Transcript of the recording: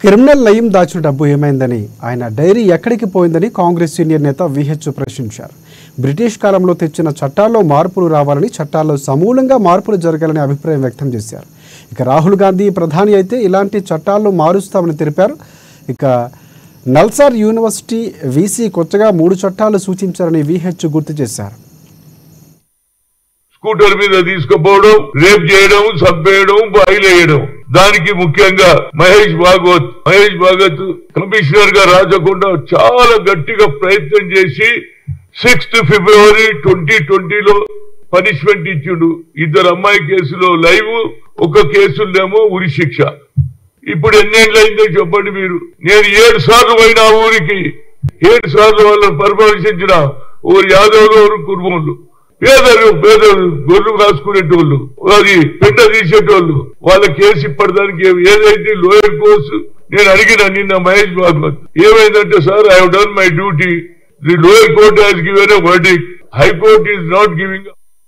Criminal నయం దాచిన డబ్బు ఏమైందని ఆయన డైరీ ఎక్కడికి పోయిందని కాంగ్రెస్ సీనియర్ నేత విహెచ్ ప్రశ్నించారు. బ్రిటిష్ కాలంలో తెచ్చిన చట్టాల్లో మార్పులు రావాలని, చట్టాల్లో సమూలంగా మార్పులు జరగాలని అభిప్రాయం వ్యక్తం చేశారు. ఇక రాహుల్ గాంధీ ప్రధాని అయితే ఇలాంటి చట్టాల్లో మారుస్తామని తెలిపారు. ఇక నల్సార్ యూనివర్సిటీ వీసీ కొత్తగా 3 చట్టాలు సూచించారని విహెచ్ గుర్తు చేశారు. స్కూటర్ మీద తీసుకుపోవడం, రేప్ చేయడం, చంపేయడం, బాయిలేయడం, దానికి ముఖ్యంగా మహేష్ భాగవత్ కమిషనర్ గా రాజకుండా చాలా గట్టిగా ప్రయత్నం చేసి 6th February 2020లో పనిష్మెంట్ ఇచ్చిండు. 2 అమ్మాయి కేసులో లైవ్, ఒక కేసులేమో ఉరి శిక్ష. ఇప్పుడు ఎన్నేళ్ళైందో చెప్పండి మీరు. నేను 7 సార్లు పోయిన ఊరికి, 7 సార్లు వాళ్ళని పరామర్శించిన. ఊరు యాదవులు, ఊరు కుర్మోళ్ళు, పేదలు గొర్రెలు రాసుకునేటోళ్ళు, అది పెంట తీసేటోళ్ళు. వాళ్ళ కేసు ఇప్పటిదానికి ఏదైతే లోయర్ కోర్సు నేను అడిగిన నిన్న మహేష్ భాగవత్ ఏమైందంటే, sir I have done my duty, the lower court has given a verdict, high court is not giving